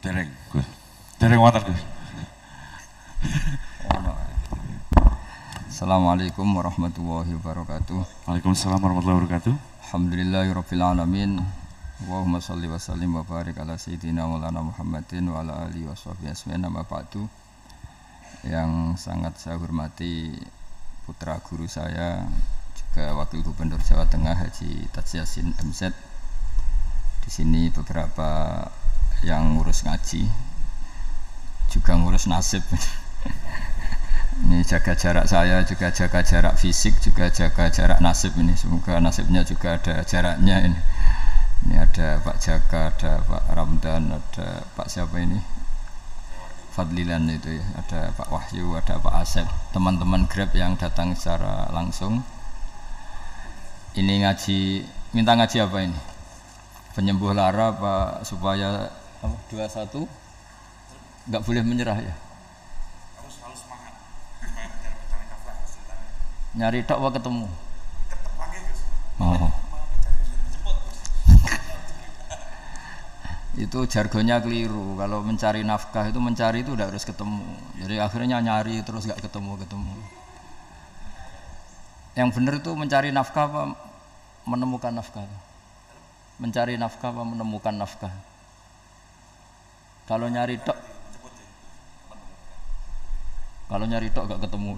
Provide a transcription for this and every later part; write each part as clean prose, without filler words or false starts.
Dereng, Gus. Dereng wonten, Gus. Assalamualaikum warahmatullahi wabarakatuh. Waalaikumsalam warahmatullahi wabarakatuh. Alhamdulillahirabbil alamin. Allahumma shalli wa sallim wa barik ala sayyidina Maulana Muhammadin wa ala alihi washabihi ajmain. Amma ba'du. Yang sangat saya hormati putra guru saya, juga Wakil Gubernur Jawa Tengah Haji Taj Yassin MZ. Di sini beberapa yang ngurus ngaji, juga ngurus nasib. Ini jaga jarak saya, juga jaga jarak fisik, juga jaga jarak nasib ini. Semoga nasibnya juga ada jaraknya ini. Ini ada Pak Jaka, ada Pak Ramdan, ada Pak siapa ini? Fadlilan itu ya, ada Pak Wahyu, ada Pak Asep, teman-teman Grab yang datang secara langsung. Ini ngaji, minta ngaji apa ini? Penyembuh lara Pak, supaya 21 nggak boleh menyerah ya. Harus semangat. Supaya mencari nafkah ceritanya. Nyari tok apa ketemu? Ketep lagi, Gus. Oh. Jemput. Itu jargonnya keliru. Kalau mencari nafkah itu mencari itu udah harus ketemu. Jadi akhirnya nyari terus nggak ketemu. Yang benar itu mencari nafkah apa menemukan nafkah? Mencari nafkah apa menemukan nafkah? Kalau nyari tok gak ketemu.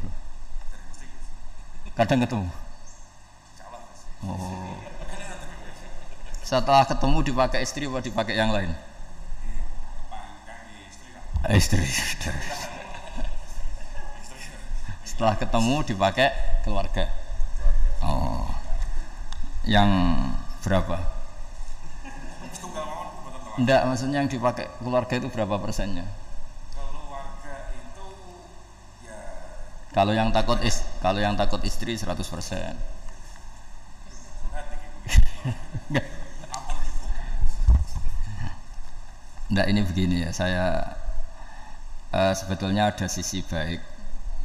Kadang ketemu. Oh. Setelah ketemu dipakai istri atau dipakai yang lain? Istri. Setelah ketemu dipakai keluarga. Oh. Yang berapa? Enggak, maksudnya yang dipakai keluarga itu berapa persennya? Keluarga itu ya Kalau yang takut istri 100%. Enggak, ini begini ya, saya sebetulnya ada sisi baik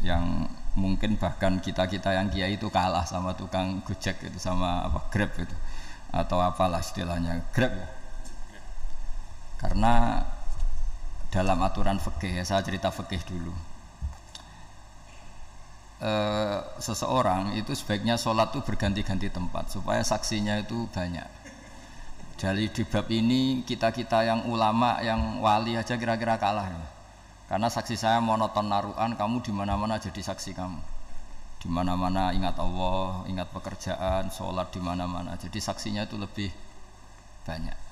yang mungkin bahkan kita yang kiai itu kalah sama tukang Gojek itu, sama apa Grab itu atau apalah istilahnya Grab ya. Karena dalam aturan fikih ya, saya cerita fikih dulu. Seseorang itu sebaiknya sholat itu berganti-ganti tempat supaya saksinya itu banyak. Dari di bab ini kita yang ulama, yang wali aja kira-kira kalah ya. Karena saksi saya monoton naruhan, kamu di mana-mana jadi saksi kamu. Di mana-mana ingat Allah, ingat pekerjaan, sholat di mana-mana. Jadi saksinya itu lebih banyak.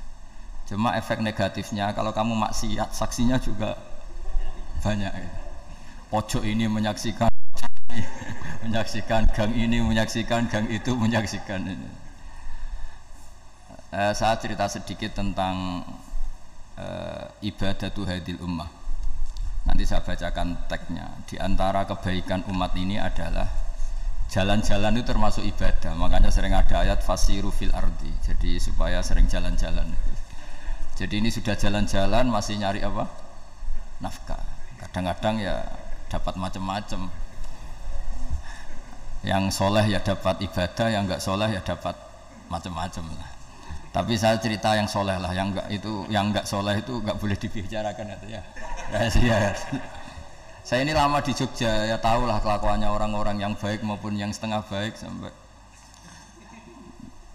Cuma efek negatifnya kalau kamu maksiat, saksinya juga banyak ya. Pojok ini menyaksikan gang ini, menyaksikan gang itu, menyaksikan ini. Saya cerita sedikit tentang ibadatu hadil ummah. Nanti saya bacakan teksnya. Di antara kebaikan umat ini adalah jalan-jalan itu termasuk ibadah. Makanya sering ada ayat fasiru fil ardi. Jadi supaya sering jalan-jalan. Jadi ini sudah jalan-jalan masih nyari apa? Nafkah. Kadang-kadang ya dapat macam-macam. Yang soleh ya dapat ibadah, yang enggak soleh ya dapat macam-macam lah. Tapi saya cerita yang soleh lah, yang enggak soleh itu enggak boleh dibicarakan itu ya. Rahasia. Saya ini lama di Jogja, ya tahulah kelakuannya orang-orang yang baik maupun yang setengah baik sampai.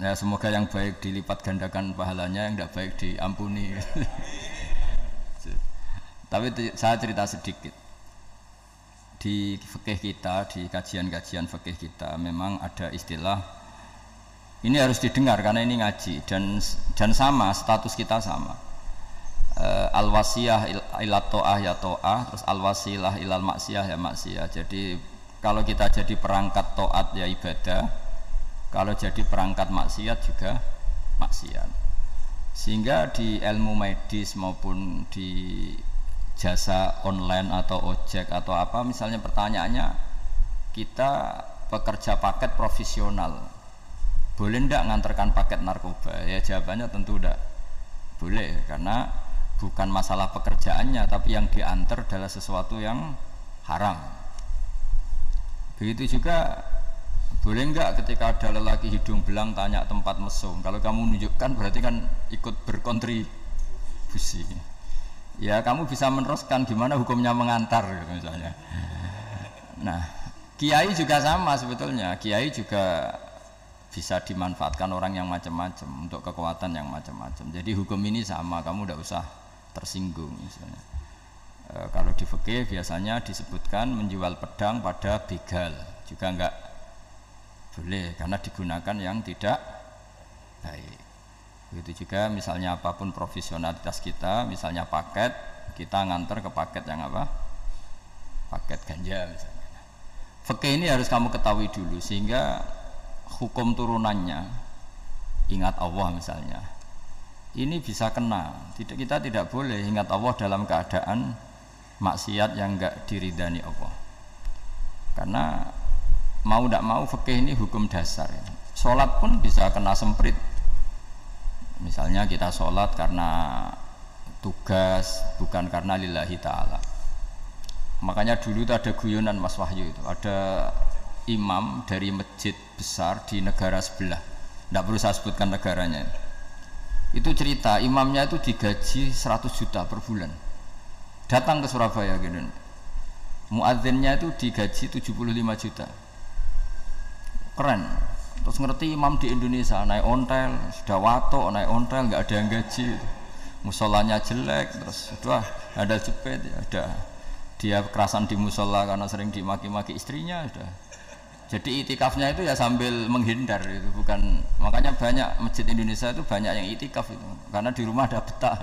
Ya semoga yang baik dilipat gandakan pahalanya, yang tidak baik diampuni. Tapi saya cerita sedikit. Di fikih kita, di kajian-kajian fikih kita memang ada istilah, ini harus didengar karena ini ngaji dan sama, status kita sama. Al-wasiyah ila to'ah ya to'ah, terus al-wasilah ilal maksiyah ya maksiyah. Jadi kalau kita jadi perangkat to'at ya ibadah, kalau jadi perangkat maksiat juga maksiat. Sehingga di ilmu medis maupun di jasa online atau ojek atau apa, misalnya pertanyaannya, kita pekerja paket profesional, boleh ndak ngantarkan paket narkoba? Ya jawabannya tentu ndak boleh, karena bukan masalah pekerjaannya, tapi yang diantar adalah sesuatu yang haram. Begitu juga boleh enggak ketika ada lelaki hidung belang tanya tempat mesum, kalau kamu menunjukkan berarti kan ikut berkontribusi. Ya kamu bisa meneruskan gimana hukumnya mengantar gitu misalnya. Nah, kiai juga sama sebetulnya. Kiai juga bisa dimanfaatkan orang yang macam-macam untuk kekuatan yang macam-macam. Jadi hukum ini sama, kamu tidak usah tersinggung misalnya. Kalau di fikih biasanya disebutkan menjual pedang pada begal juga enggak boleh karena digunakan yang tidak baik. Begitu juga misalnya apapun profesionalitas kita, misalnya paket, kita nganter ke paket yang apa? Paket ganja misalnya. Fikih ini harus kamu ketahui dulu sehingga hukum turunannya, ingat Allah misalnya, ini bisa kena. Kita tidak boleh ingat Allah dalam keadaan maksiat yang enggak diridani Allah. Karena mau tidak mau fikih ini hukum dasar. Sholat pun bisa kena semprit. Misalnya kita sholat karena tugas, bukan karena lillahi ta'ala. Makanya dulu itu ada guyonan Mas Wahyu itu, ada imam dari masjid besar di negara sebelah, tidak perlu saya sebutkan negaranya. Itu cerita imamnya itu digaji 100 juta per bulan, datang ke Surabaya gitu. Muadzinnya itu digaji 75 juta, keren. Terus ngerti imam di Indonesia naik ontel, sudah watok naik ontel, nggak ada yang gaji, musolanya jelek, terus sudah ada jepit, ada dia kerasan di musola karena sering dimaki-maki istrinya, sudah. Jadi itikafnya itu ya sambil menghindar itu, bukan. Makanya banyak masjid Indonesia itu banyak yang itikaf itu, karena di rumah ada betah,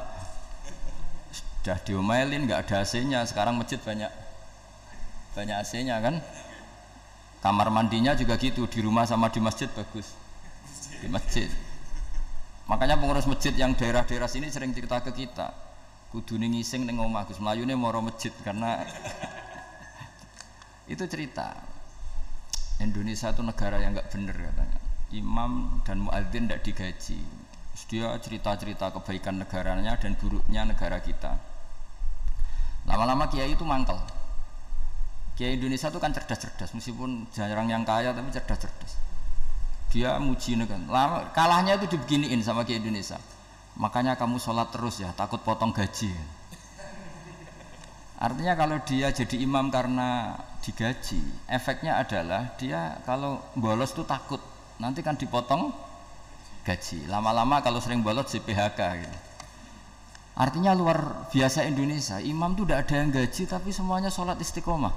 sudah diomelin, nggak ada AC-nya. Sekarang masjid banyak AC-nya kan. Kamar mandinya juga gitu, di rumah sama di masjid bagus. Di masjid. Makanya pengurus masjid yang daerah-daerah sini sering cerita ke kita, kudune ngising ning omah Gus, mlayune moro masjid karena itu cerita. Indonesia itu negara yang enggak bener katanya. Imam dan muadzin tidak digaji. Terus dia cerita-cerita kebaikan negaranya dan buruknya negara kita. Lama-lama kiai itu mangkel. Kiai Indonesia itu kan cerdas-cerdas, meskipun jarang yang kaya tapi cerdas-cerdas. Dia muji negara. Lama kalahnya itu dibeginiin sama Kiai Indonesia. Makanya kamu sholat terus ya, takut potong gaji. Artinya kalau dia jadi imam karena digaji, efeknya adalah dia kalau bolos itu takut nanti kan dipotong gaji. Lama-lama kalau sering bolos di PHK gitu. Artinya luar biasa Indonesia. Imam itu tidak ada yang gaji tapi semuanya sholat istiqomah.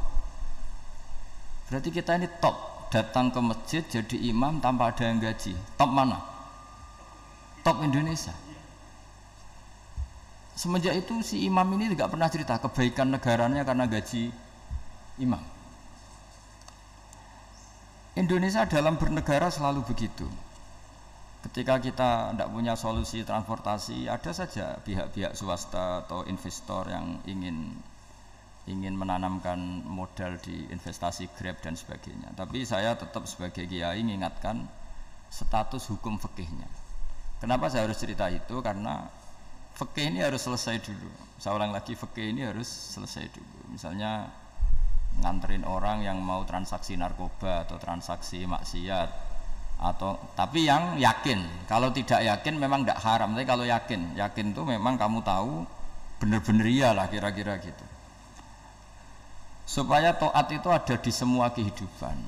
Berarti kita ini top, datang ke masjid jadi imam tanpa ada yang gaji. Top mana? Top Indonesia. Semenjak itu si imam ini tidak pernah cerita kebaikan negaranya karena gaji imam. Indonesia dalam bernegara selalu begitu. Ketika kita tidak punya solusi transportasi, ada saja pihak-pihak swasta atau investor yang ingin menanamkan modal di investasi Grab dan sebagainya. Tapi saya tetap sebagai kiai mengingatkan status hukum fikihnya. Kenapa saya harus cerita itu? Karena fikih ini harus selesai dulu. Saya ulang lagi, fikih ini harus selesai dulu. Misalnya nganterin orang yang mau transaksi narkoba atau transaksi maksiat, atau tapi yang yakin. Kalau tidak yakin memang tidak haram. Tapi kalau yakin itu memang kamu tahu benar-benar iyalah kira-kira gitu. Supaya taat itu ada di semua kehidupan,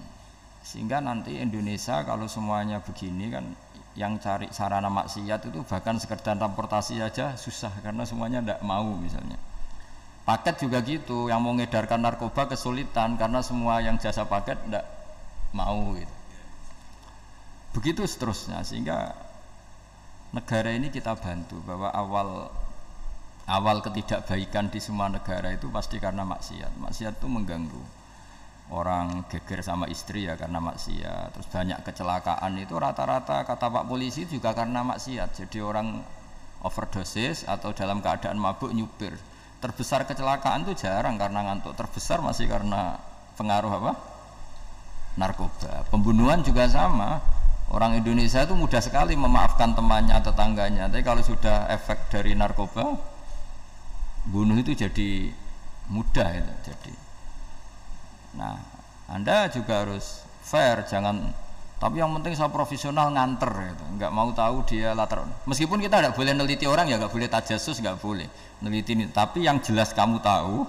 sehingga nanti Indonesia kalau semuanya begini kan, yang cari sarana maksiat itu bahkan sekedar transportasi aja susah karena semuanya tidak mau. Misalnya paket juga gitu, yang mau ngedarkan narkoba kesulitan karena semua yang jasa paket tidak mau gitu. Begitu seterusnya, sehingga negara ini kita bantu bahwa awal ketidakbaikan di semua negara itu pasti karena maksiat. Maksiat itu mengganggu. Orang geger sama istri ya karena maksiat. Terus banyak kecelakaan itu rata-rata kata Pak Polisi juga karena maksiat. Jadi orang overdosis atau dalam keadaan mabuk nyupir. Terbesar kecelakaan itu jarang karena ngantuk. Terbesar masih karena pengaruh apa? Narkoba. Pembunuhan juga sama. Orang Indonesia itu mudah sekali memaafkan temannya, tetangganya. Tapi kalau sudah efek dari narkoba, bunuh itu jadi mudah itu jadi. Nah, Anda juga harus fair, jangan Tapi yang penting saya profesional nganter gitu. Nggak mau tahu dia latar. Meskipun kita tidak boleh neliti orang ya, nggak boleh tajasus, nggak boleh neliti ini. Tapi yang jelas kamu tahu,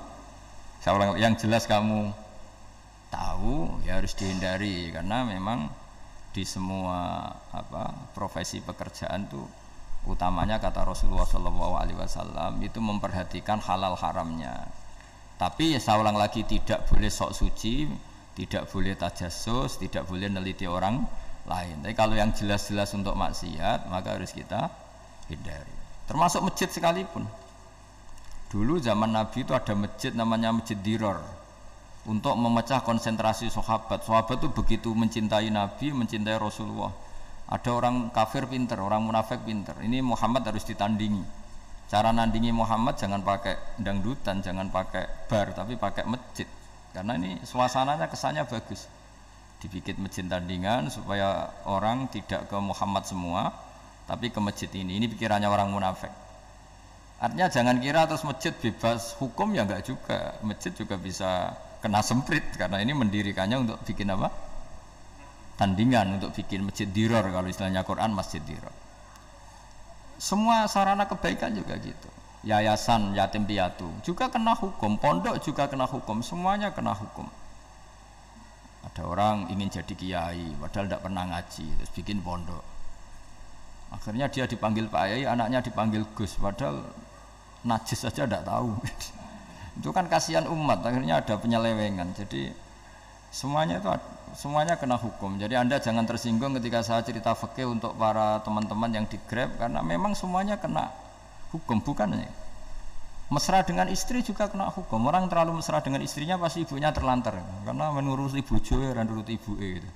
yang jelas kamu tahu ya harus dihindari, karena memang di semua profesi pekerjaan tuh utamanya kata Rasulullah SAW itu memperhatikan halal haramnya. Tapi ya saya ulang lagi, tidak boleh sok suci, tidak boleh tajasus, tidak boleh neliti orang lain. Tapi kalau yang jelas-jelas untuk maksiat maka harus kita hindari. Termasuk masjid sekalipun. Dulu zaman Nabi itu ada masjid namanya Masjid Dirar untuk memecah konsentrasi sahabat. Sahabat itu begitu mencintai Nabi, mencintai Rasulullah. Ada orang kafir pinter, orang munafik pinter. Ini Muhammad harus ditandingi. Cara nandingi Muhammad jangan pakai dangdutan, jangan pakai bar, tapi pakai masjid. Karena ini suasananya kesannya bagus. Dibikin masjid tandingan supaya orang tidak ke Muhammad semua, tapi ke masjid ini. Ini pikirannya orang munafik. Artinya jangan kira terus masjid bebas hukum, ya enggak juga. Masjid juga bisa kena semprit, karena ini mendirikannya untuk bikin apa? Tandingan, untuk bikin masjid dirar, kalau istilahnya Quran masjid dirar. Semua sarana kebaikan juga gitu. Yayasan yatim piatu juga kena hukum, pondok juga kena hukum, semuanya kena hukum. Ada orang ingin jadi kiai padahal tidak pernah ngaji, terus bikin pondok. Akhirnya dia dipanggil Pak Yai, anaknya dipanggil Gus, padahal najis saja tidak tahu. Itu kan kasihan umat, akhirnya ada penyelewengan. Jadi semuanya kena hukum. Jadi Anda jangan tersinggung ketika saya cerita fikih untuk para teman-teman yang di Grab, karena memang semuanya kena hukum. Bukannya mesra dengan istri juga kena hukum. Orang terlalu mesra dengan istrinya pasti ibunya terlantar, karena menuruti bojo dan nuruti ibu gitu.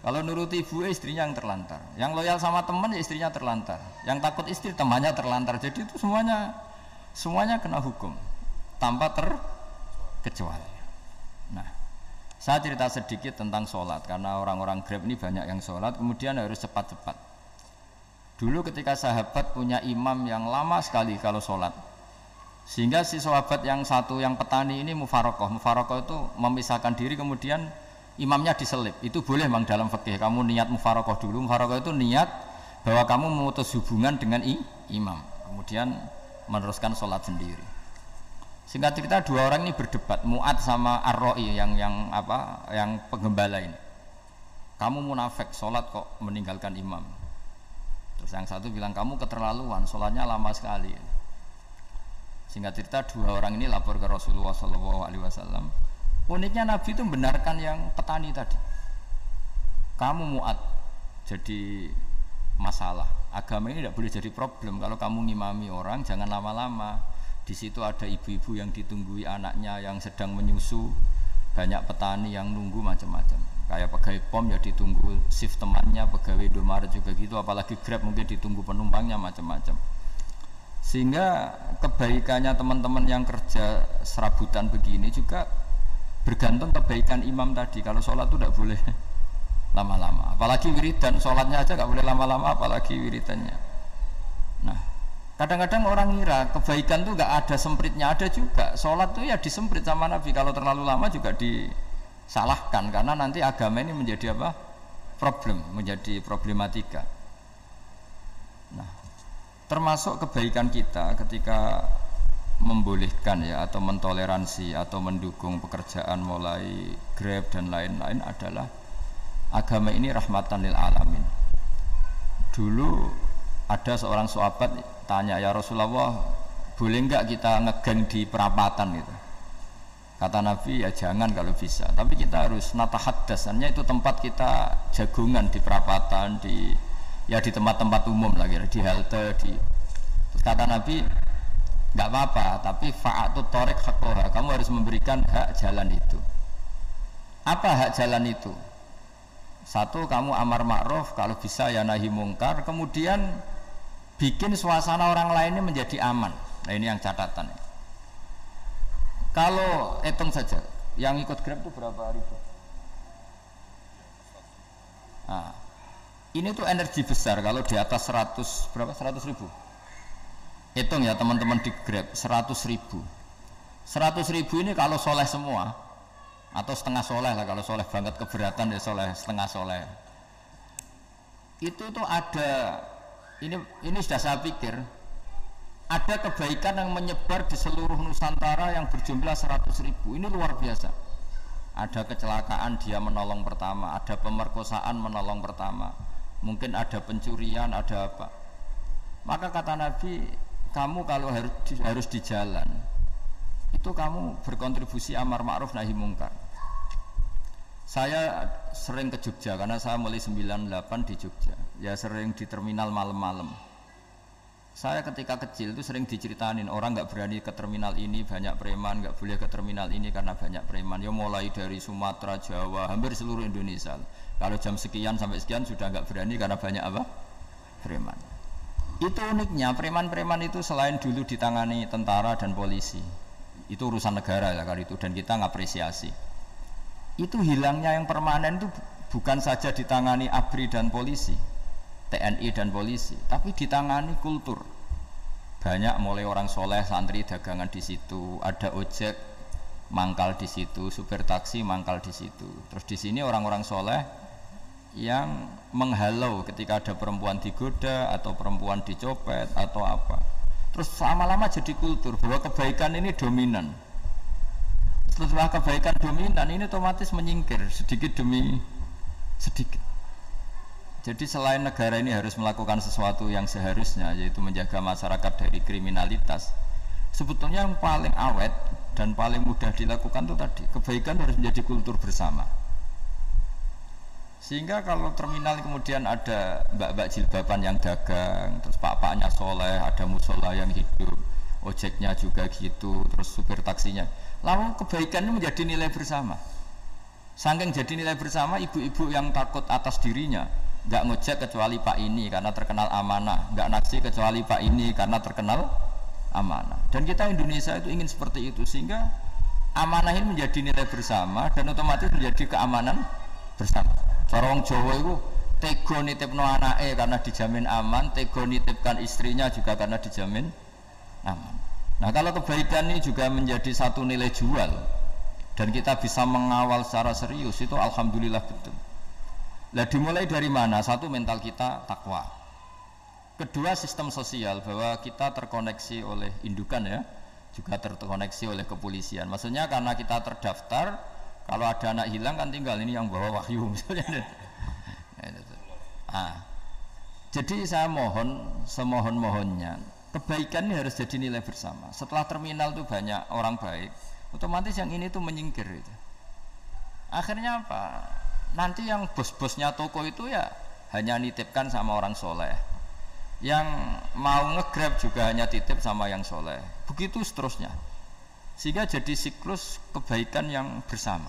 Kalau nuruti ibu istrinya yang terlantar. Yang loyal sama teman ya istrinya terlantar. Yang takut istri temannya terlantar. Jadi itu semuanya kena hukum tanpa terkecuali. Nah, saya cerita sedikit tentang sholat, karena orang-orang Grab ini banyak yang sholat, kemudian harus cepat-cepat. Dulu ketika sahabat punya imam yang lama sekali kalau sholat, sehingga si sahabat yang satu yang petani ini mufarokoh itu memisahkan diri, kemudian imamnya diselip. Itu boleh memang dalam fikih, kamu niat mufarokoh dulu. Mufarokoh itu niat bahwa kamu memutus hubungan dengan imam, kemudian meneruskan sholat sendiri. Singkat cerita, dua orang ini berdebat, Mu'ad sama Ar-Ra'i yang penggembala ini. Kamu munafik, sholat kok meninggalkan imam. Terus yang satu bilang, kamu keterlaluan, sholatnya lama sekali. Singkat cerita, dua orang ini lapor ke Rasulullah SAW. Uniknya Nabi itu membenarkan yang petani tadi. Kamu Mu'ad, jadi masalah. Agama ini tidak boleh jadi problem. Kalau kamu ngimami orang, jangan lama-lama. Di situ ada ibu-ibu yang ditunggui anaknya yang sedang menyusu, banyak petani yang nunggu macam-macam. Kayak pegawai POM ya ditunggu shift temannya, pegawai Indomaret juga gitu, apalagi Grab mungkin ditunggu penumpangnya macam-macam. Sehingga kebaikannya teman-teman yang kerja serabutan begini juga bergantung kebaikan imam tadi. Kalau sholat itu tidak boleh lama-lama, apalagi wiridan, sholatnya aja nggak boleh lama-lama, apalagi wiridannya. Nah, kadang-kadang orang ngira kebaikan tuh nggak ada sempritnya, ada juga. Sholat tuh ya disemprit sama Nabi, kalau terlalu lama juga disalahkan, karena nanti agama ini menjadi apa? Problem, menjadi problematika. Nah, termasuk kebaikan kita ketika membolehkan ya, atau mentoleransi atau mendukung pekerjaan mulai Grab dan lain-lain adalah agama ini rahmatan lil alamin. Dulu ada seorang sahabat tanya, ya Rasulullah, boleh enggak kita ngegeng di perapatan gitu? Kata Nabi, ya jangan kalau bisa, tapi kita harus natahaddasannya, itu tempat kita jagungan di perapatan, di tempat-tempat umum lagi, di halte, Terus kata Nabi, enggak apa-apa, tapi fa'atut thoriq haqqaha, kamu harus memberikan hak jalan itu. Apa hak jalan itu? Satu, kamu amar ma'ruf, kalau bisa ya nahi mungkar, kemudian bikin suasana orang lainnya menjadi aman. Nah, ini yang catatan. Kalau hitung saja, yang ikut Grab itu berapa ribu? Nah, ini tuh energi besar kalau di atas 100 berapa? 100 ribu. Hitung ya teman-teman di Grab, 100 ribu. 100 ribu ini kalau soleh semua, atau setengah soleh lah, kalau soleh banget keberatan ya soleh setengah soleh. itu tuh ada, ini sudah saya pikir, ada kebaikan yang menyebar di seluruh Nusantara yang berjumlah 100.000. Ini luar biasa. Ada kecelakaan dia menolong pertama, ada pemerkosaan menolong pertama, mungkin ada pencurian, ada apa. Maka kata Nabi, kamu kalau harus di jalan itu kamu berkontribusi amar ma'ruf nahi mungkar. Saya sering ke Jogja karena saya mulai 98 di Jogja, ya sering di terminal malam-malam. Saya ketika kecil itu sering diceritain orang nggak berani ke terminal ini banyak preman, nggak boleh ke terminal ini karena banyak preman. Ya mulai dari Sumatera, Jawa, hampir seluruh Indonesia. Kalau jam sekian sampai sekian sudah nggak berani karena banyak apa? Preman. Itu uniknya preman-preman itu selain dulu ditangani tentara dan polisi, itu urusan negara ya kali itu, dan kita ngapresiasi. Itu hilangnya yang permanen itu bukan saja ditangani ABRI dan polisi, TNI dan polisi, tapi ditangani kultur. Banyak mulai orang soleh, santri dagangan di situ, ada ojek mangkal di situ, supir taksi mangkal di situ. Terus di sini orang-orang soleh yang menghalau ketika ada perempuan digoda atau perempuan dicopet atau apa. Terus lama-lama jadi kultur bahwa kebaikan ini dominan. Setelah kebaikan dominan ini otomatis menyingkir sedikit demi sedikit. Jadi selain negara ini harus melakukan sesuatu yang seharusnya, yaitu menjaga masyarakat dari kriminalitas, sebetulnya yang paling awet dan paling mudah dilakukan itu tadi, kebaikan harus menjadi kultur bersama. Sehingga kalau terminal kemudian ada mbak-mbak jilbaban yang dagang, terus pak-paknya soleh, ada musola yang hidup, ojeknya juga gitu, terus supir taksinya, lalu kebaikan ini menjadi nilai bersama. Saking jadi nilai bersama, ibu-ibu yang takut atas dirinya nggak ngojek kecuali Pak ini karena terkenal amanah, nggak naksi kecuali Pak ini karena terkenal amanah. Dan kita Indonesia itu ingin seperti itu, sehingga amanah ini menjadi nilai bersama dan otomatis menjadi keamanan bersama. Cara wong Jawa itu tego nitipno anake karena dijamin aman, tego nitipkan istrinya juga karena dijamin aman. Nah kalau kebaikan ini juga menjadi satu nilai jual dan kita bisa mengawal secara serius, itu alhamdulillah betul. Nah dimulai dari mana? Satu, mental kita takwa. Kedua, sistem sosial, bahwa kita terkoneksi oleh indukan ya, juga terkoneksi oleh kepolisian. Maksudnya karena kita terdaftar, kalau ada anak hilang kan tinggal ini yang bawa wahyu misalnya. Jadi saya mohon, semohon-mohonnya, kebaikan ini harus jadi nilai bersama. Setelah terminal itu banyak orang baik, otomatis yang ini tuh menyingkir itu. Akhirnya apa? Nanti yang bos-bosnya toko itu ya hanya nitipkan sama orang soleh, yang mau nge-grab juga hanya titip sama yang soleh, begitu seterusnya, sehingga jadi siklus kebaikan yang bersama.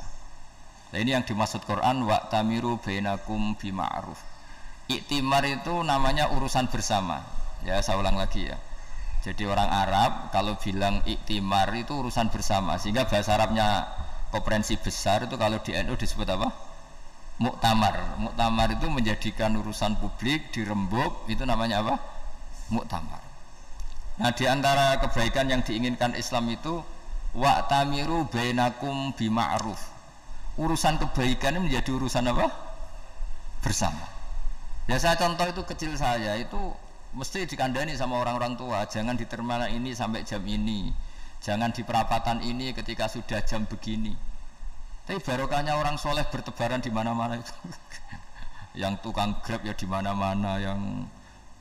Nah ini yang dimaksud Quran, wa'tamiru bainakum bima'ruf. Iktimar itu namanya urusan bersama ya, saya ulang lagi ya. Jadi orang Arab kalau bilang iktimar itu urusan bersama, sehingga bahasa Arabnya konferensi besar itu kalau di NU disebut apa? Muktamar. Muktamar itu menjadikan urusan publik dirembuk, itu namanya apa? Muktamar. Nah di antara kebaikan yang diinginkan Islam itu wa'tamiru bainakum bima'ruf. Urusan kebaikan ini menjadi urusan apa? Bersama. Ya saya contoh itu kecil saya itu mesti dikandani sama orang-orang tua, jangan di terminal ini sampai jam ini, jangan di perapatan ini ketika sudah jam begini. Tapi barokahnya orang soleh bertebaran di mana-mana itu. Yang tukang grab ya di mana-mana, yang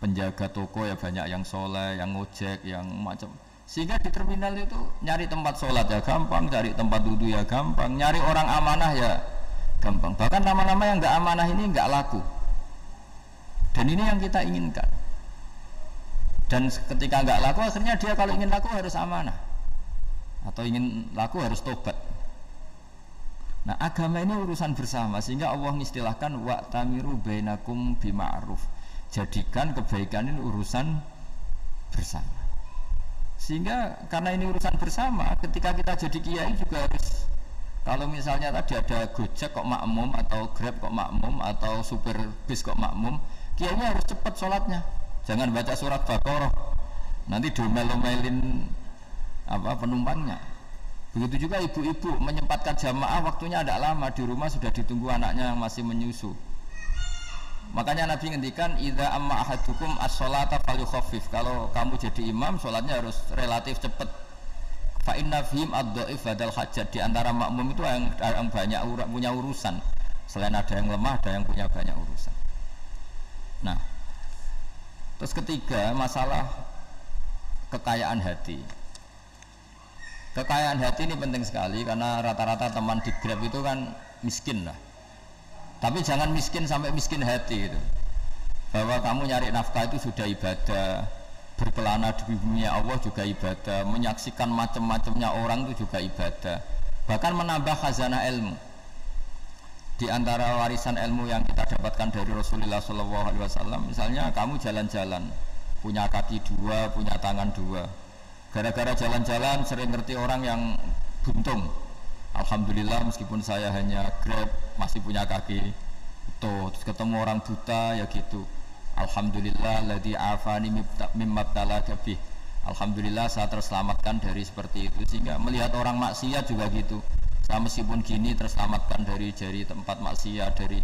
penjaga toko ya banyak yang soleh, yang ngojek, yang macam. Sehingga di terminal itu nyari tempat sholat ya gampang, cari tempat duduk ya gampang, nyari orang amanah ya gampang. Bahkan nama-nama yang nggak amanah ini nggak laku. Dan ini yang kita inginkan. Dan ketika nggak laku, akhirnya dia kalau ingin laku harus amanah, atau ingin laku harus tobat. Nah agama ini urusan bersama, sehingga Allah mengistilahkan wa'tamiru bainakum bima'ruf. Jadikan kebaikan ini urusan bersama. Sehingga karena ini urusan bersama, ketika kita jadi kiai juga harus, kalau misalnya tadi ada Gojek kok makmum, atau Grab kok makmum, atau supir bis kok makmum, kiainya harus cepat sholatnya. Jangan baca surat Baqarah, nanti domel-domelin apa penumpangnya. Begitu juga ibu-ibu menyempatkan jamaah, waktunya tidak lama, di rumah sudah ditunggu anaknya yang masih menyusu. Makanya Nabi ngendikan idza amma ahadukum as-sholata falyukhaffif. Kalau kamu jadi imam, sholatnya harus relatif cepat. Fa inna fihim ad-dhaif badal hajat. Di antara makmum itu yang banyak punya urusan. Selain ada yang lemah, ada yang punya banyak urusan. Nah, terus ketiga masalah kekayaan hati. Kekayaan hati ini penting sekali karena rata-rata teman di Grab itu kan miskin lah. Tapi jangan miskin sampai miskin hati itu. Bahwa kamu nyari nafkah itu sudah ibadah, berkelana di bumi Allah juga ibadah, menyaksikan macam-macamnya orang itu juga ibadah. Bahkan menambah khazanah ilmu. Di antara warisan ilmu yang kita dapatkan dari Rasulullah SAW, misalnya kamu jalan-jalan, punya kaki dua, punya tangan dua. Gara-gara jalan-jalan sering ngerti orang yang buntung. Alhamdulillah meskipun saya hanya Grab masih punya kaki utuh. Terus ketemu orang buta ya gitu. Alhamdulillah ladzi afani mimma btalaka bih. Alhamdulillah saya terselamatkan dari seperti itu. Sehingga melihat orang maksiat juga gitu. Saya meskipun gini terselamatkan dari tempat maksiat dari.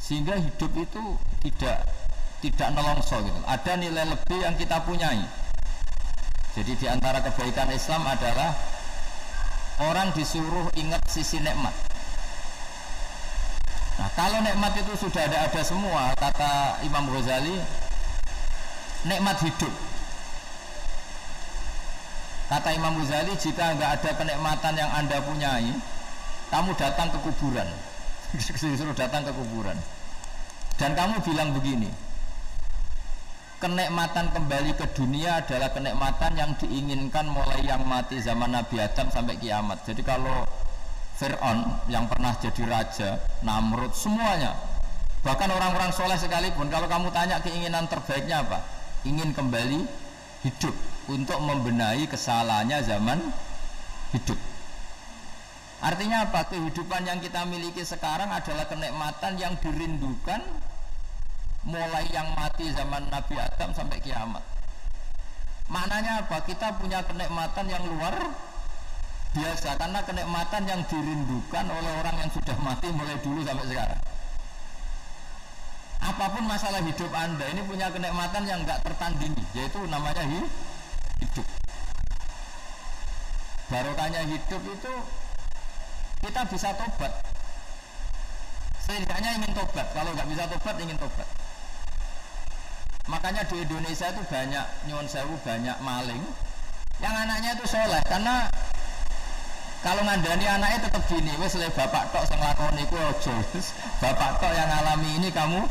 Sehingga hidup itu tidak nelongso gitu. Ada nilai lebih yang kita punyai. Jadi di antara kebaikan Islam adalah orang disuruh ingat sisi nikmat. Nah, kalau nikmat itu sudah ada semua, kata Imam Ghazali, nikmat hidup. Kata Imam Ghazali, jika nggak ada kenikmatan yang Anda punyai, kamu datang ke kuburan. Disuruh datang ke kuburan. Dan kamu bilang begini, kenikmatan kembali ke dunia adalah kenikmatan yang diinginkan mulai yang mati zaman Nabi Adam sampai kiamat. Jadi kalau Fir'aun yang pernah jadi raja, Namrud, semuanya, bahkan orang-orang soleh sekalipun, kalau kamu tanya keinginan terbaiknya apa? Ingin kembali hidup untuk membenahi kesalahannya zaman hidup. Artinya apa? Kehidupan yang kita miliki sekarang adalah kenikmatan yang dirindukan mulai yang mati zaman Nabi Adam sampai kiamat. Maknanya apa? Kita punya kenikmatan yang luar biasa karena kenikmatan yang dirindukan oleh orang yang sudah mati mulai dulu sampai sekarang. Apapun masalah hidup Anda ini punya kenikmatan yang enggak tertandingi, yaitu namanya hidup. Barokahnya hidup itu kita bisa tobat. Setidaknya ingin tobat. Kalau nggak bisa tobat, ingin tobat. Makanya di Indonesia itu banyak nyuwun sewu, banyak maling yang anaknya itu soleh, karena kalau ngandani anaknya tetap gini, wes le bapak tok sing lakoni ku ojo, bapak tok yang alami ini kamu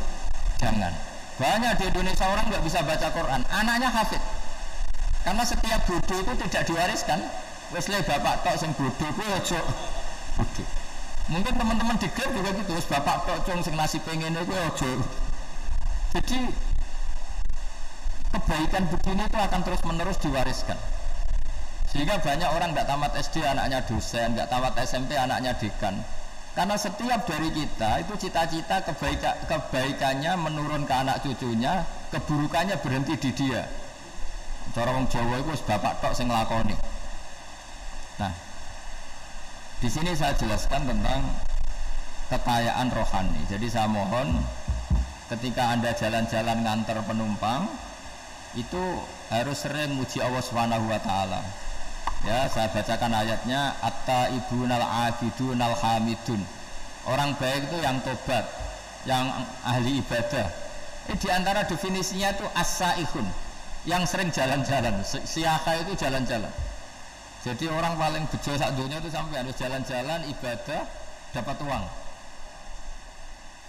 jangan. Banyak di Indonesia orang nggak bisa baca Quran, anaknya hafid, karena setiap bodoh itu tidak diwariskan. Wes le bapak tok sing bodoh ku ojo bodoh. Mungkin teman-teman di Grab juga gitu, wes bapak tok cung sing nasi pengen ku ojo. Jadi kebaikan begini itu akan terus menerus diwariskan, sehingga banyak orang nggak tamat SD anaknya dosen, nggak tamat SMP anaknya dekan, karena setiap dari kita itu cita-cita kebaikannya menurun ke anak cucunya, keburukannya berhenti di dia. Cara wong Jawa itu bapak tok sing nglakoni. Nah, di sini saya jelaskan tentang kekayaan rohani. Jadi saya mohon ketika Anda jalan-jalan nganter penumpang itu harus sering muji Allah Subhanahu wa taala. Ya, saya bacakan ayatnya, at-taibunal abidunal hamidun. Orang baik itu yang tobat, yang ahli ibadah. Di antara definisinya itu as-saihun, yang sering jalan-jalan. Siyakha itu jalan-jalan. Jadi orang paling bejo sak dunia itu sampai harus jalan-jalan ibadah dapat uang.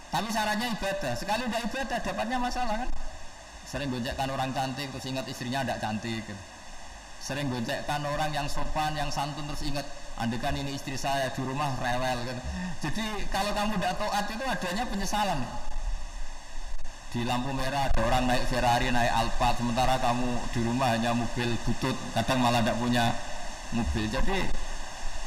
Tapi syaratnya ibadah. Sekali udah ibadah dapatnya masalah kan? Sering gonjekkan orang cantik terus ingat istrinya tidak cantik gitu. Sering gonjekkan orang yang sopan, yang santun terus ingat andekan ini istri saya di rumah rewel gitu. Jadi kalau kamu tidak taat itu adanya penyesalan. Di lampu merah ada orang naik Ferrari, naik Alphard, sementara kamu di rumah hanya mobil butut, kadang malah tidak punya mobil. Jadi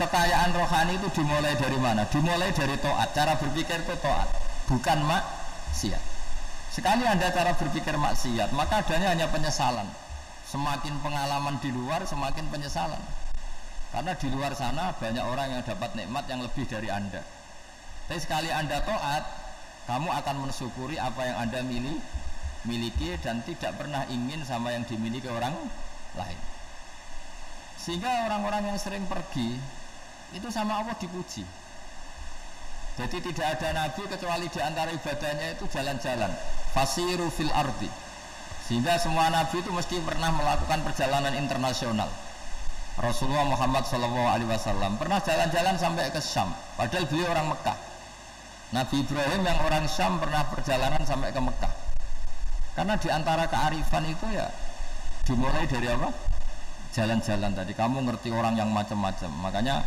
kekayaan rohani itu dimulai dari mana? Dimulai dari taat. Cara berpikir itu taat, bukan maksiat. Sekali Anda cara berpikir maksiat, maka adanya hanya penyesalan. Semakin pengalaman di luar, semakin penyesalan. Karena di luar sana banyak orang yang dapat nikmat yang lebih dari Anda. Tapi sekali Anda taat, Kamu akan mensyukuri apa yang Anda miliki dan tidak pernah ingin sama yang dimiliki orang lain. Sehingga orang-orang yang sering pergi itu sama Allah dipuji. Jadi tidak ada nabi kecuali di antara ibadahnya itu jalan-jalan. Fasiru fil ardi. Sehingga semua nabi itu mesti pernah melakukan perjalanan internasional. Rasulullah Muhammad SAW pernah jalan-jalan sampai ke Syam, padahal beliau orang Mekah. Nabi Ibrahim yang orang Syam pernah perjalanan sampai ke Mekah. Karena di antara kearifan itu ya dimulai dari apa? Jalan-jalan tadi. Kamu ngerti orang yang macam-macam. Makanya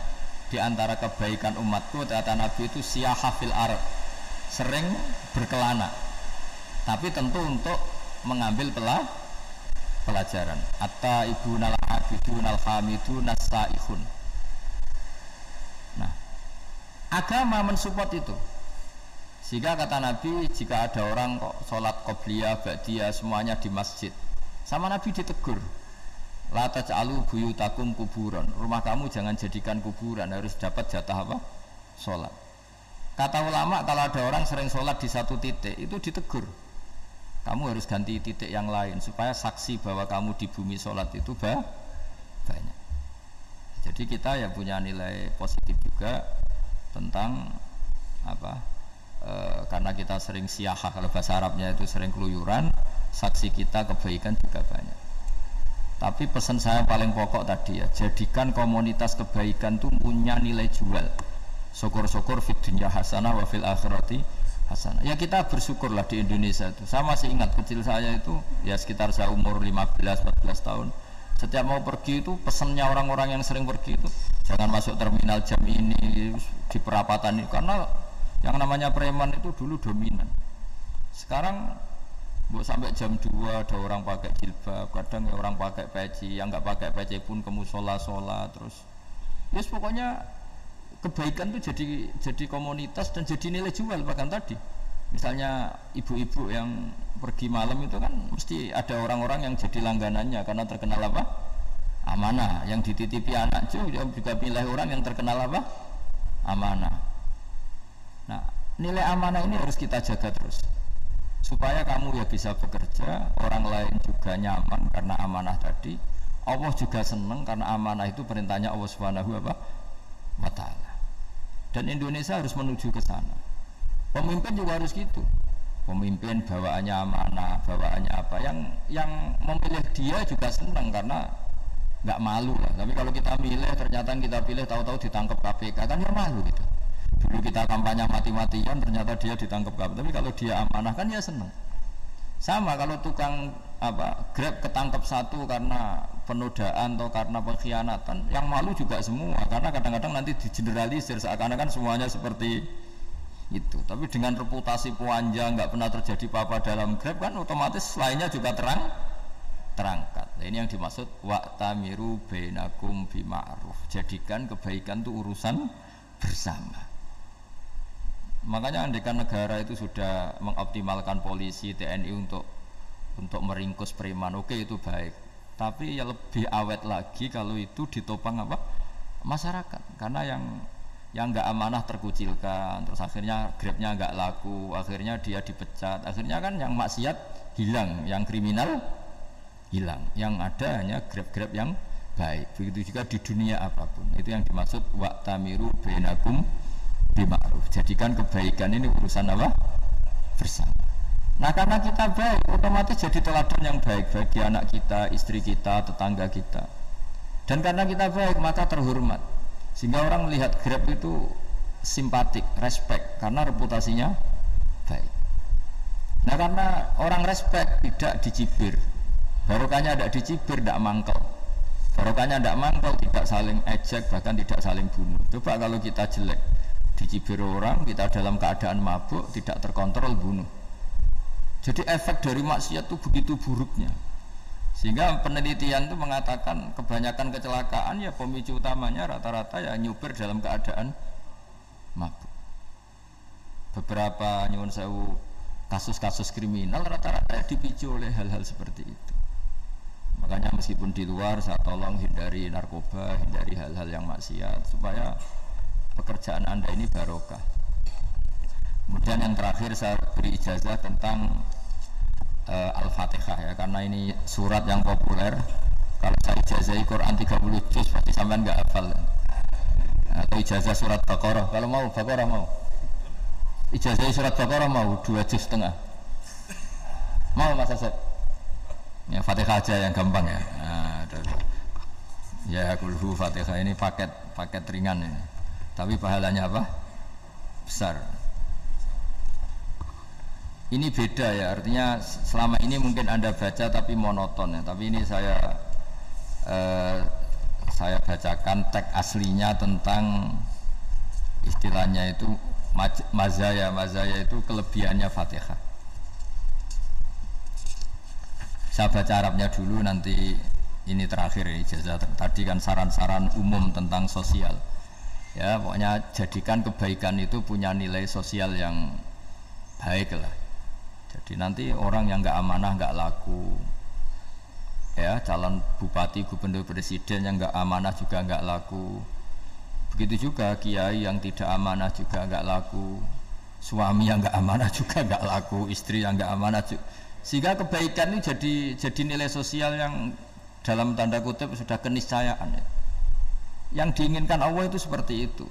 di antara kebaikan umatku kata Nabi itu siyaha fil ard, sering berkelana. Tapi tentu untuk mengambil pelajaran. Atta ibunal abidun alhamidun nasaihun. Nah, agama mensupport itu. Sehingga kata Nabi, jika ada orang kok sholat qobliyah, ba'diyah semuanya di masjid, sama Nabi ditegur, la taj'alu buyutakum kuburan, rumah kamu jangan jadikan kuburan, harus dapat jatah apa? Sholat. Kata ulama, kalau ada orang sering sholat di satu titik, itu ditegur, kamu harus ganti titik yang lain supaya saksi bahwa kamu di bumi sholat itu banyak. Jadi kita ya punya nilai positif juga tentang apa? Karena kita sering siyaha, kalau bahasa Arabnya itu sering keluyuran, saksi kita kebaikan juga banyak. Tapi pesan saya paling pokok tadi ya, jadikan komunitas kebaikan itu punya nilai jual. Syukur-syukur fid dunya hasanah wa fil akhirati hasanah. Ya kita bersyukurlah di Indonesia itu. Saya masih ingat kecil saya itu ya sekitar saya umur 15-14 tahun. Setiap mau pergi itu pesannya orang-orang yang sering pergi itu jangan masuk terminal jam ini di perapatan ini, karena yang namanya preman itu dulu dominan. Sekarang sampai jam 2 ada orang pakai jilbab, kadang ya orang pakai peci, yang nggak pakai peci pun ke musola terus. Yes, pokoknya kebaikan itu jadi komunitas dan jadi nilai jual. Bahkan tadi misalnya ibu-ibu yang pergi malam itu kan mesti ada orang-orang yang jadi langganannya karena terkenal apa? Amanah. Yang dititipi anak juga pilih orang yang terkenal apa? Amanah. Nah, nilai amanah ini harus kita jaga terus supaya kamu ya bisa bekerja, orang lain juga nyaman karena amanah tadi. Allah juga senang karena amanah itu perintahnya Allah Subhanahu wa ta'ala. Dan Indonesia harus menuju ke sana. Pemimpin juga harus gitu. Pemimpin bawaannya amanah, bawaannya apa, yang memilih dia juga senang karena nggak malu lah. Tapi kalau kita milih ternyata kita pilih tahu-tahu ditangkap KPK kan ya malu gitu. Dulu kita kampanye mati-matian ternyata dia ditangkap KPK, tapi kalau dia amanah kan ya senang. Sama kalau tukang Grab ketangkap satu karena penodaan atau karena pengkhianatan, yang malu juga semua karena kadang-kadang nanti digeneralisir seakan-akan semuanya seperti itu. Tapi dengan reputasi panjang nggak pernah terjadi apa-apa dalam Grab kan otomatis lainnya juga terangkat. Nah, ini yang dimaksud wa'tamiru bainakum bima'ruf. Jadikan kebaikan itu urusan bersama. Makanya andaikan negara itu sudah mengoptimalkan polisi, TNI untuk meringkus preman, oke itu baik. Tapi ya lebih awet lagi kalau itu ditopang apa? Masyarakat. Karena yang nggak amanah terkucilkan, terus akhirnya Grabnya nggak laku, akhirnya dia dipecat, akhirnya kan yang maksiat hilang, yang kriminal hilang, yang ada hanya Grab yang baik. Begitu juga di dunia apapun. Itu yang dimaksud wa'tamiru bainakum bima'ruf. Jadikan kebaikan ini urusan apa? Bersama. Nah karena kita baik, otomatis jadi teladan yang baik bagi anak kita, istri kita, tetangga kita. Dan karena kita baik maka terhormat. Sehingga orang melihat Grab itu simpatik, respect karena reputasinya baik. Nah karena orang respect tidak dicibir, barokahnya tidak dicibir, tidak mangkel. Barokahnya tidak mangkel, tidak saling ejek, bahkan tidak saling bunuh. Coba kalau kita jelek, dicibir orang, kita dalam keadaan mabuk, tidak terkontrol, bunuh. Jadi efek dari maksiat itu begitu buruknya. Sehingga penelitian itu mengatakan kebanyakan kecelakaan ya pemicu utamanya rata-rata ya nyupir dalam keadaan mabuk. Beberapa nyuwun sewu kasus-kasus kriminal rata-rata dipicu oleh hal-hal seperti itu. Makanya meskipun di luar saya tolong hindari narkoba, hindari hal-hal yang maksiat supaya pekerjaan Anda ini barokah. Kemudian yang terakhir saya beri ijazah tentang Al-Fatihah ya, karena ini surat yang populer. Kalau saya ijazahi Quran 30 juz pasti sampean nggak hafal. Atau ijazah surat Baqarah, kalau mau Baqarah mau. Ijazah surat Baqarah mau 2 juz setengah. Mau Mas Asep? Ya Fatihah aja yang gampang ya. Nah, ya kulhu Fatihah ini paket ringan ini. Tapi pahalanya apa? Besar. Ini beda ya, artinya selama ini mungkin Anda baca tapi monoton ya. Tapi ini saya bacakan teks aslinya tentang istilahnya itu mazaya itu kelebihannya Fatihah. Saya baca Arabnya dulu, nanti ini terakhir ya, ijazah tadi kan saran-saran umum tentang sosial ya, pokoknya jadikan kebaikan itu punya nilai sosial yang baik lah. Jadi nanti orang yang nggak amanah nggak laku ya, calon bupati, gubernur, presiden yang nggak amanah juga nggak laku. Begitu juga kiai yang tidak amanah juga nggak laku, suami yang nggak amanah juga nggak laku, istri yang nggak amanah juga. Sehingga kebaikan ini jadi nilai sosial yang dalam tanda kutip sudah keniscayaan ya. Yang diinginkan Allah itu seperti itu,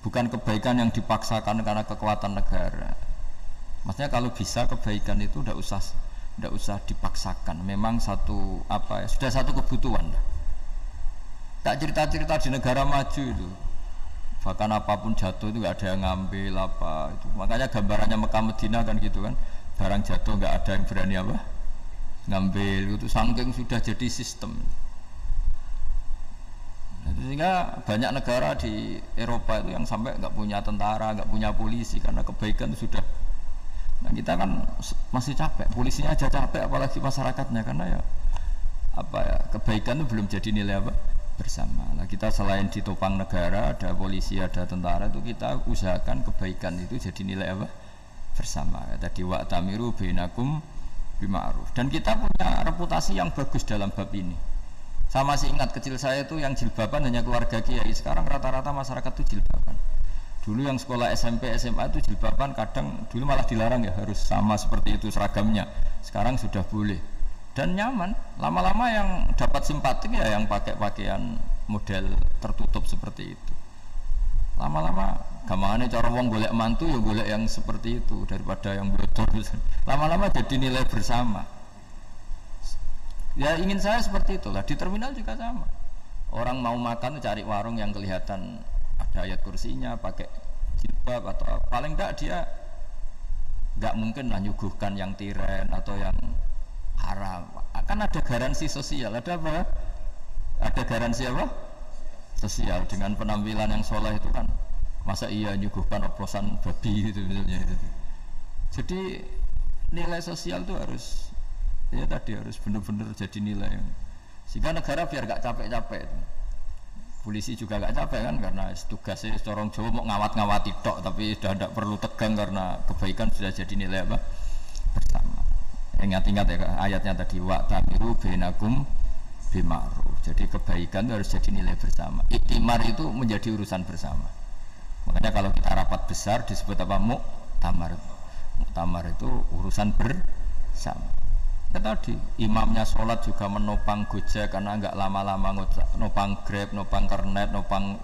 bukan kebaikan yang dipaksakan karena kekuatan negara. Maksudnya kalau bisa kebaikan itu tidak usah dipaksakan. Memang satu apa ya, sudah satu kebutuhan. Tak cerita-cerita di negara maju itu, bahkan apapun jatuh itu nggak ada yang ngambil apa itu. Makanya gambarannya Mekah Medina kan gitu kan, barang jatuh nggak ada yang berani apa ngambil itu, saking sudah jadi sistem. Sehingga banyak negara di Eropa itu yang sampai nggak punya tentara, nggak punya polisi karena kebaikan itu sudah. Nah kita kan masih capek, polisinya aja capek apalagi masyarakatnya, karena ya apa ya, kebaikan itu belum jadi nilai apa bersama. Nah kita selain ditopang negara, ada polisi, ada tentara, itu kita usahakan kebaikan itu jadi nilai apa bersama. Tadi wa'tamiru bainakum bima'ruf. Dan kita punya reputasi yang bagus dalam bab ini. Saya masih ingat kecil saya itu yang jilbaban hanya keluarga kiai. Sekarang rata-rata masyarakat itu jilbaban. Dulu yang sekolah SMP, SMA itu jilbaban kadang dulu malah dilarang ya, harus sama seperti itu seragamnya. Sekarang sudah boleh dan nyaman. Lama-lama yang dapat simpatik ya yang pakai pakaian model tertutup seperti itu. Lama-lama gampangane cara wong golek mantu ya golek yang seperti itu daripada yang blodor. Lama-lama jadi nilai bersama. Ya ingin saya seperti itulah. Di terminal juga sama. Orang mau makan cari warung yang kelihatan ada ayat kursinya, pakai jilbab atau paling enggak dia enggak mungkin lah nyuguhkan yang tiren atau yang haram. Akan ada garansi sosial, ada apa? Ada garansi apa? Sosial dengan penampilan yang soleh itu kan. Masa iya nyuguhkan oplosan babi itu misalnya itu. Jadi nilai sosial itu harus ya tadi harus benar-benar jadi nilai yang, sehingga negara biar gak capek-capek itu. Polisi juga gak capek kan, karena tugasnya corong Jawa mau ngawat-ngawati tok, tapi sudah tidak perlu tegang karena kebaikan sudah jadi nilai apa bersama. Ingat-ingat ya ayatnya tadi, wa'tamiru bainakum bima'ruf. Jadi kebaikan itu harus jadi nilai bersama. Iktimar itu menjadi urusan bersama. Makanya kalau kita rapat besar disebut apa? Muktamar. Muktamar itu urusan bersama. Ya tadi imamnya sholat juga menopang Gojek karena nggak lama-lama, nopang Grab, nopang Kernet, nopang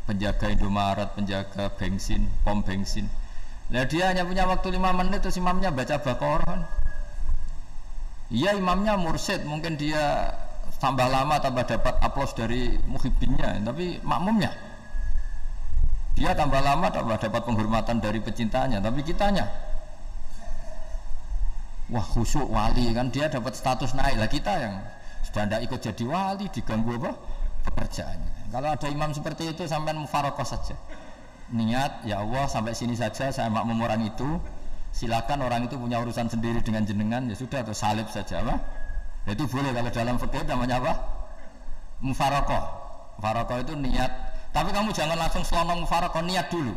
penjaga Indomaret, penjaga bensin, pom bensin. Nah dia hanya punya waktu 5 menit terus imamnya baca Baqarah. Iya imamnya mursyid, mungkin dia tambah lama tambah dapat aplaus dari muhibbinnya, tapi makmumnya dia tambah lama tambah dapat penghormatan dari pecintanya, tapi kitanya wah khusyuk wali kan, dia dapat status naik lah. Kita yang sudah tidak ikut jadi wali diganggu apa pekerjaannya. Kalau ada imam seperti itu sampai mufarokoh saja, niat ya Allah sampai sini saja saya makmum orang itu, silakan orang itu punya urusan sendiri dengan jenengan, ya sudah atau salib saja apa ya, itu boleh. Kalau dalam fikih namanya apa mufarokoh. Mufarokoh itu niat, tapi kamu jangan langsung selonong mufarokoh, niat dulu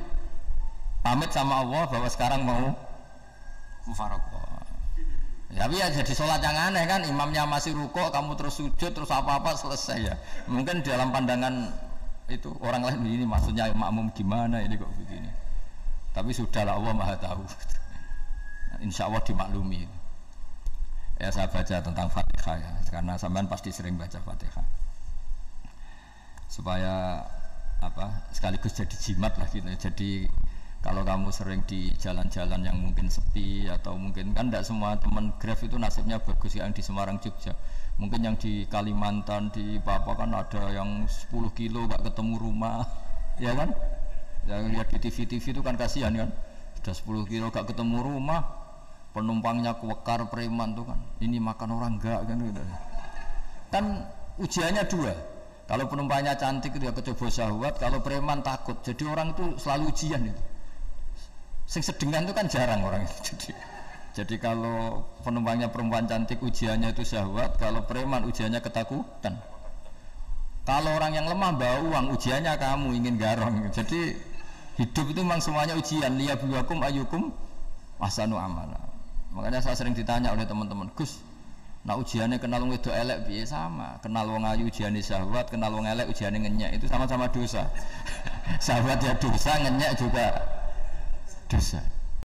pamit sama Allah bahwa sekarang mau mufarokoh. Tapi ya jadi sholat yang aneh kan, imamnya masih rukuk, kamu terus sujud, terus apa-apa selesai ya. Mungkin dalam pandangan itu orang lain ini maksudnya makmum gimana ini kok begini. Tapi sudahlah, Allah Maha tahu. Insya Allah dimaklumi. Ya saya baca tentang Fatihah ya, karena sampean pasti sering baca Fatihah. Supaya apa? Sekaligus jadi jimat lah gitu. Jadi kalau kamu sering di jalan-jalan yang mungkin sepi atau mungkin kan tidak semua teman Grab itu nasibnya bagus, yang di Semarang Jogja, mungkin yang di Kalimantan di Papua kan ada yang 10 kilo gak ketemu rumah, ya kan? Yang lihat di TV-TV itu kan kasihan kan, sudah 10 kilo gak ketemu rumah, penumpangnya kuwekar preman tuh kan, ini makan orang enggak kan gitu. Kan ujiannya dua. Kalau penumpangnya cantik itu ya kecoba syahwat, kalau preman takut. Jadi orang itu selalu ujian itu. Sing sedengan itu kan jarang orang itu. Jadi kalau penumpangnya perempuan cantik ujiannya itu syahwat, kalau preman ujiannya ketakutan. Kalau orang yang lemah bawa uang ujiannya kamu ingin garong. Jadi hidup itu memang semuanya ujian. Liyabluwakum ayyukum ahsanu amala. Makanya saya sering ditanya oleh teman-teman, Gus, nah ujiannya kenal wong wedok elek piye? Sama, kenal wong ayu ujiannya syahwat, kenal wong elek ujiannya ngenyek, itu sama-sama dosa. Syahwat ya dosa, ngenyek juga dosa.